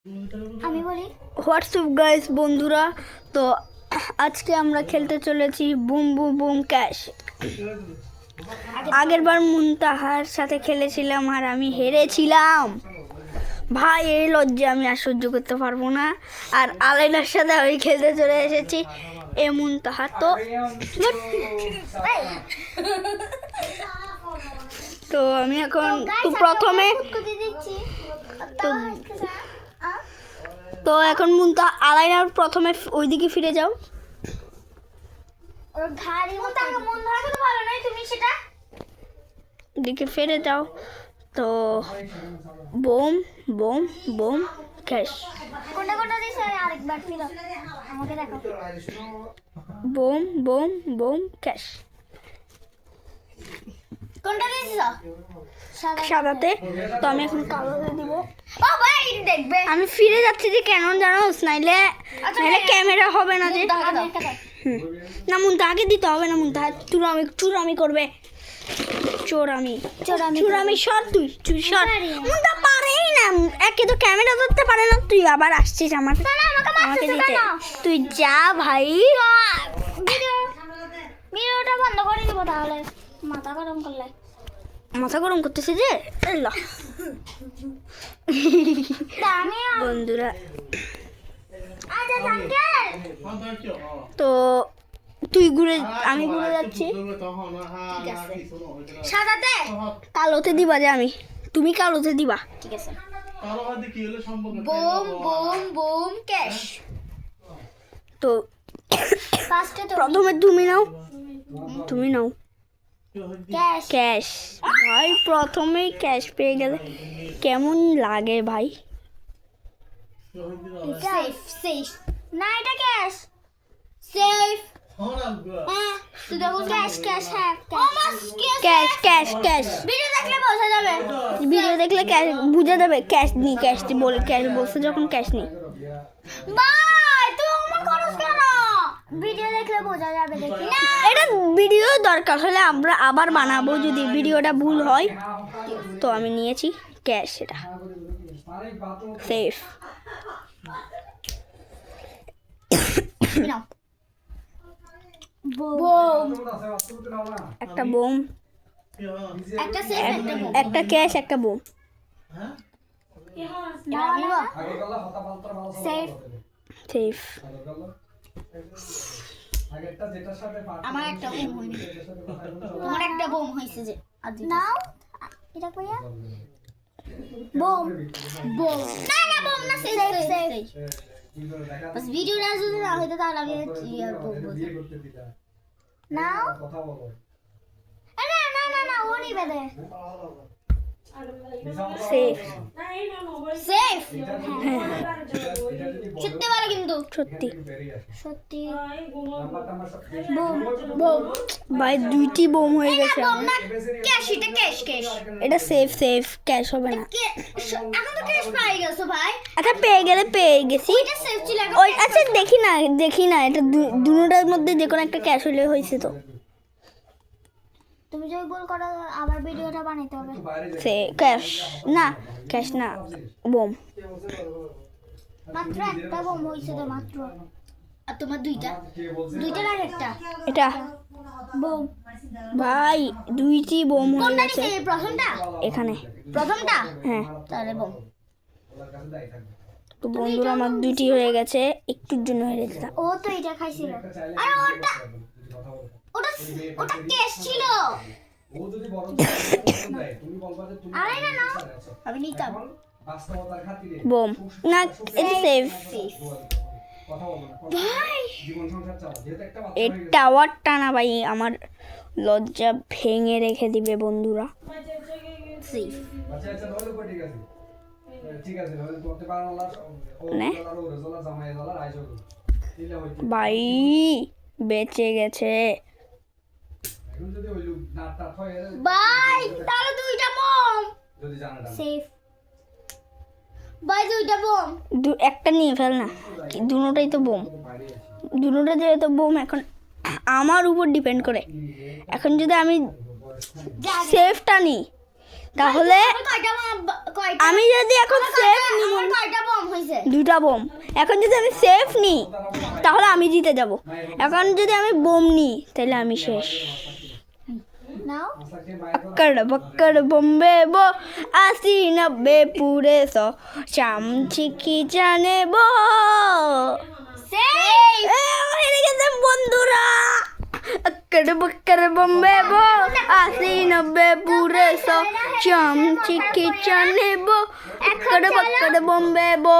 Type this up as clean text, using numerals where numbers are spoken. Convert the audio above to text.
আমি বলি WhatsApp guys বন্ধুরা, তো আজকে আমরা খেলতে চলেছি বুম বুম বুম ক্যাশ। আগের বার মুনতাহার সাথে খেলেছিলাম আর আমি হেরেছিলাম ভাই। এই লজ্জা আমি আর সহ্য করতে পারবো না। আর আলাইনার সাথে আমি খেলতে চলে এসেছি এ মুনতাহার। তো আমি এখন প্রথমে তো এখন মুনতা আলাইনার প্রথমে ওইদিকে ফিরে যাও। ওর ঘাড়ি মতো মন ধরা তো ভালো নয়, তুমি সেটা দিকে ফিরে যাও। তো বোম বোম বোম ক্যাশ, কোনটা কোনটা দিছে আরেকবার ফিরো আমাকে দেখো। বোম বোম বোম ক্যাশ কোনটা দিছিস? সাদাতে। তো আমি এখন কালোতে দিব। ও ভাই দেখবে আমি ফিরে যাচ্ছি যে কেন জানো, নাইলে ক্যামেরা হবে না যে। না মুনতা আগে দিতে হবে না, মুনতা চুরামি করবে। চোরামি সর, তুই সর। মুনতা পারেই না, একে তো ক্যামেরা ধরতে পারে না, তুই আবার আসছিস আমাকে দিতে। তুই যা ভাই, ভিডিওটা বন্ধ করে দিব তাহলে। মাথা গরম করলে মাথা গরম করতেছে যে বন্ধুরা। তো তুই ঘুরে, আমি ঘুরে যাচ্ছি সাদাতে, কালোতে দিবা যে আমি, তুমি কালোতে দিবা। ঠিক আছে। Boom boom boom cash. তো ফার্স্টে তো প্রথমে তুমি নাও ক্যাশ। ক্যাশ। ভাই প্রথমেই ক্যাশ পেয়ে গেলে কেমন লাগে ভাই? সেফ সেফ না, এটা ক্যাশ সেফ। হ্যাঁ তুই দেখো ক্যাশ ক্যাশ। হ্যাঁ ক্যাশ ক্যাশ ক্যাশ। ভিডিও দেখলে বোঝা যাবে, ভিডিও দেখলে ক্যাশ বুঝে যাবে। ক্যাশ নি বলে ক্যাশ বলছে যখন ক্যাশ নি। ভাই তুই অমন করছ কেন? ভিডিও দেখলে বোঝা যাবে, দেখি না। এটা ভিডিও দরকার হলে আমরা আবার বানাবো যদি ভিডিওটা ভুল হয়। তো আমি নিয়েছি ক্যাশ, এটা সেফ। নাও বুম, একটা বোম, একটা সেফ একটা বুম। একটা ক্যাশ, একটা বোম। Safe safe. আমার একটা বুম হয়নি, তোমার একটা বুম হয়েছে যে। নাও এটা কইয়া বুম বুম। না না বুম না, সেফ সেফ। বাস ভিডিওটা যদি না হইতো তাহলে আমি ইয়ার বুম বলতাম। নাও না না না না, ও নিবে দে। সেফ সেফ সত্যি বলে কিন্তু, সত্যি সত্যি বুম বুম। ভাই দুইটি বোম হয়ে গেছে বুম আমার। না ক্যাশ, এটা ক্যাশ ক্যাশ। এটা সেফ ক্যাশ হবে না। এখন তো ক্যাশ পাই গেছো ভাই। আচ্ছা পেয়ে গেছি। এটা সেফ ছিল এখন। ওই আচ্ছা দেখি না এটা দুটোটার মধ্যে যে কোনো একটা ক্যাশ হলে হয়েছে। তো তুমি যদি ভুল করো আবার ভিডিওটা বানাইতে হবে। সে ক্যাশ না বোম। মাত্র একটা বোম হইছে তো, মাত্র। আর তোমার দুইটা আর একটা এটা বোম। ভাই দুইটি বোম হয়ে কোনটা গেছে নিছে? প্রথমটা এখানে। প্রথমটা হ্যাঁ তাহলে বোম। তো বন্ধুরা আমার দুইটি হয়ে গেছে, একটুর জন্য হেরে যেতাম। ও তো এটা খাইছিল। আরে ওটা ওটা ওটা ক্যাশ ছিল। আরে না না, আমি নিতাম বোম না, এটা সেফ। ভাই। এই টাওয়ারটা না ভাই আমার লজ্জা ভেঙে রেখে দিবে বন্ধুরা। সেফ ভাই বেঁচে গেছে ভাই, তাহলে দুইটা বোম সেফ। ভাই দুইটা বোম। একটা নিয়ে ফেল না, দুটোটাই তো বোম। দুটোটা যেহেতু বোম এখন আমার উপর ডিপেন্ড করে। এখন যদি আমি সেফটা নিই তাহলে কয়টা আমি যদি এখন সেফ নিব, কয়টা বোম হইছে? 2টা বোম। এখন যদি আমি সেফ নিই তাহলে আমি জিতে যাব, এখন যদি আমি বোম নিই তাহলে আমি শেষ। নাও अक्कड़ बक्कड़ बम्बे बो 80 90 पूरे 100 चाम चिकी जाने बो হেরে গেছে বন্ধুরা। अक्कड़ बक्कड़ बम्बे बो 80 90 पूरे 100 चाम चिकी जाने बो अक्कड़ बक्कड़ बम्बे बो।